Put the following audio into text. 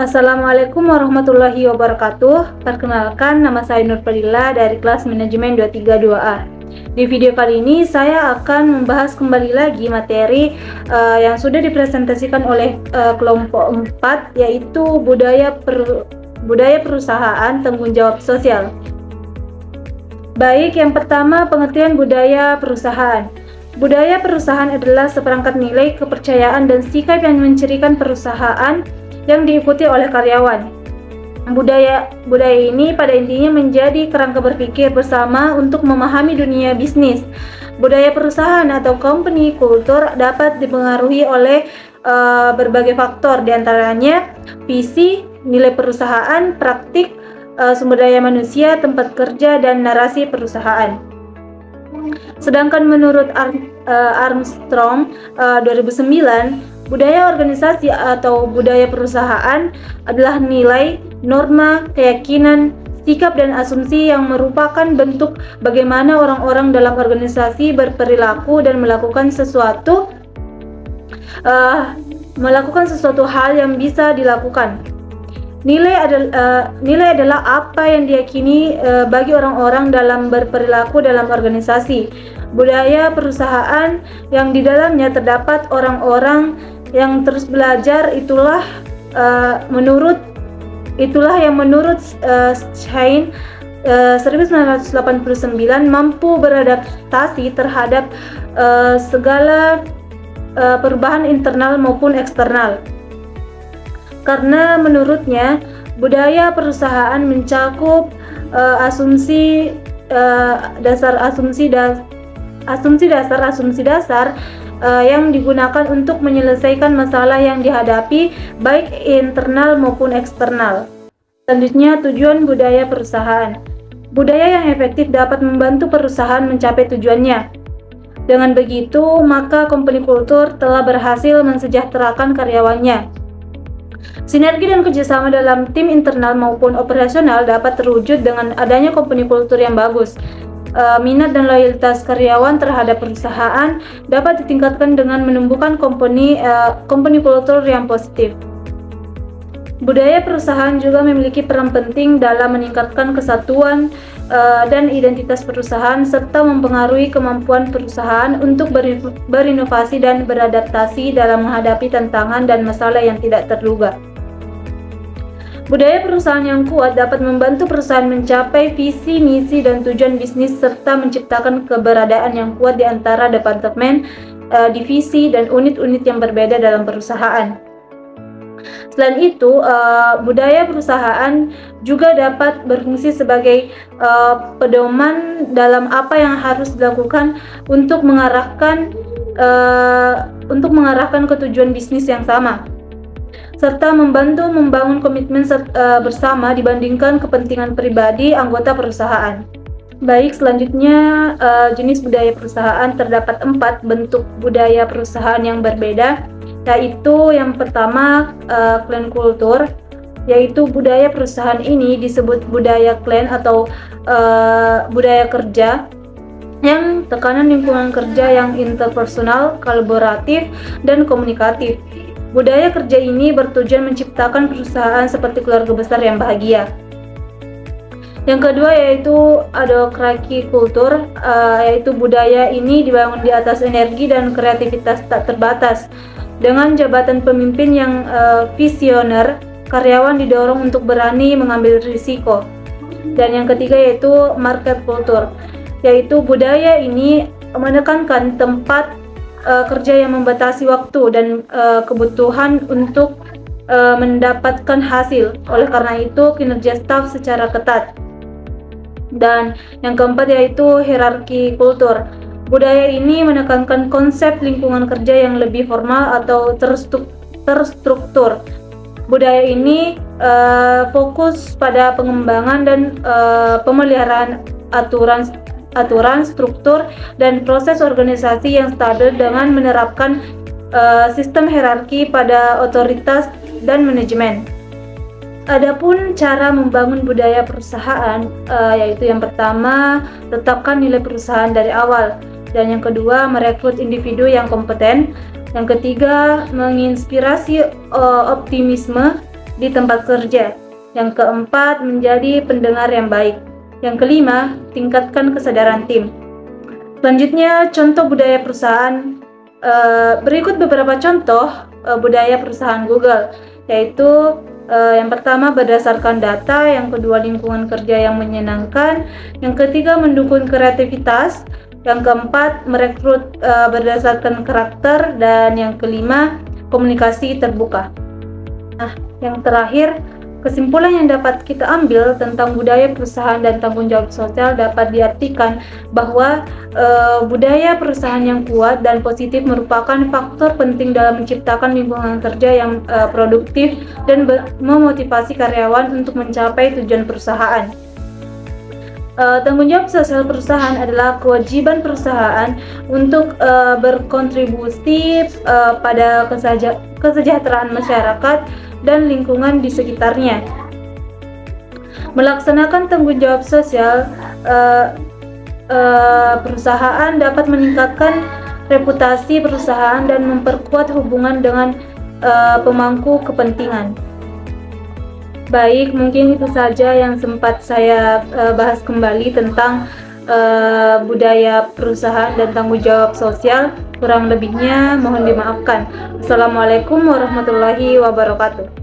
Assalamualaikum warahmatullahi wabarakatuh. Perkenalkan, nama saya Nur Fadila dari kelas manajemen 232A. Di video kali ini saya akan membahas kembali lagi materi yang sudah dipresentasikan oleh kelompok 4, yaitu budaya perusahaan tanggung jawab sosial. Baik, yang pertama, pengertian budaya perusahaan. Budaya perusahaan adalah seperangkat nilai, kepercayaan, dan sikap yang mencirikan perusahaan yang diikuti oleh karyawan. Budaya ini pada intinya menjadi kerangka berpikir bersama untuk memahami dunia bisnis. Budaya perusahaan atau company culture dapat dipengaruhi oleh berbagai faktor, diantaranya visi, nilai perusahaan, praktik, sumber daya manusia, tempat kerja, dan narasi perusahaan. Sedangkan menurut Armstrong 2009, budaya organisasi atau budaya perusahaan adalah nilai, norma, keyakinan, sikap, dan asumsi yang merupakan bentuk bagaimana orang-orang dalam organisasi berperilaku dan melakukan sesuatu hal yang bisa dilakukan. Nilai adalah apa yang diyakini bagi orang-orang dalam berperilaku dalam organisasi. Budaya perusahaan yang di dalamnya terdapat orang-orang yang terus belajar itulah yang menurut Schein 1989 mampu beradaptasi terhadap segala perubahan internal maupun eksternal. Karena menurutnya budaya perusahaan mencakup asumsi dasar yang digunakan untuk menyelesaikan masalah yang dihadapi baik internal maupun eksternal. Selanjutnya, tujuan budaya perusahaan. Budaya yang efektif dapat membantu perusahaan mencapai tujuannya. Dengan begitu, maka company culture telah berhasil mensejahterakan karyawannya. Sinergi dan kerjasama dalam tim internal maupun operasional dapat terwujud dengan adanya company culture yang bagus. Minat dan loyalitas karyawan terhadap perusahaan dapat ditingkatkan dengan menumbuhkan company culture yang positif. Budaya perusahaan juga memiliki peran penting dalam meningkatkan kesatuan dan identitas perusahaan serta mempengaruhi kemampuan perusahaan untuk berinovasi dan beradaptasi dalam menghadapi tantangan dan masalah yang tidak terduga. Budaya perusahaan yang kuat dapat membantu perusahaan mencapai visi, misi, dan tujuan bisnis serta menciptakan keberadaan yang kuat di antara departemen, divisi, dan unit-unit yang berbeda dalam perusahaan. Selain itu, budaya perusahaan juga dapat berfungsi sebagai pedoman dalam apa yang harus dilakukan untuk mengarahkan ke tujuan bisnis yang sama, serta membantu membangun komitmen bersama dibandingkan kepentingan pribadi anggota perusahaan. Baik, selanjutnya jenis budaya perusahaan. Terdapat 4 bentuk budaya perusahaan yang berbeda, yaitu yang pertama clan culture, yaitu budaya perusahaan ini disebut budaya clan atau budaya kerja yang tekanan lingkungan kerja yang interpersonal, kolaboratif, dan komunikatif. Budaya kerja ini bertujuan menciptakan perusahaan seperti keluarga besar yang bahagia. Yang kedua yaitu adhocracy culture, yaitu budaya ini dibangun di atas energi dan kreativitas tak terbatas. Dengan jabatan pemimpin yang visioner, karyawan didorong untuk berani mengambil risiko. Dan yang ketiga yaitu market culture, yaitu budaya ini menekankan tempat kerja yang membatasi waktu dan kebutuhan untuk mendapatkan hasil. Oleh karena itu, kinerja staf secara ketat. Dan yang keempat yaitu hierarchy culture. Budaya ini menekankan konsep lingkungan kerja yang lebih formal atau terstruktur. Budaya ini fokus pada pengembangan dan pemeliharaan aturan, struktur, dan proses organisasi yang stabil dengan menerapkan sistem hierarki pada otoritas dan manajemen. Adapun cara membangun budaya perusahaan, yaitu yang pertama, tetapkan nilai perusahaan dari awal, dan yang kedua, merekrut individu yang kompeten, yang ketiga, menginspirasi optimisme, di tempat kerja. Yang keempat, menjadi pendengar yang baik. Yang kelima, tingkatkan kesadaran tim. Selanjutnya, contoh budaya perusahaan. Berikut beberapa contoh budaya perusahaan Google, yaitu yang pertama, berdasarkan data. Yang kedua, lingkungan kerja yang menyenangkan. Yang ketiga, mendukung kreativitas. Yang keempat, merekrut berdasarkan karakter. Dan yang kelima, komunikasi terbuka. Nah, yang terakhir, kesimpulan yang dapat kita ambil tentang budaya perusahaan dan tanggung jawab sosial dapat diartikan bahwa budaya perusahaan yang kuat dan positif merupakan faktor penting dalam menciptakan lingkungan kerja yang produktif dan memotivasi karyawan untuk mencapai tujuan perusahaan. Tanggung jawab sosial perusahaan adalah kewajiban perusahaan untuk berkontribusi pada kesejahteraan masyarakat dan lingkungan di sekitarnya. Melaksanakan tanggung jawab sosial, perusahaan dapat meningkatkan reputasi perusahaan dan memperkuat hubungan dengan pemangku kepentingan. Baik, mungkin itu saja yang sempat saya bahas kembali tentang budaya perusahaan dan tanggung jawab sosial. Kurang lebihnya mohon dimaafkan. Assalamualaikum warahmatullahi wabarakatuh.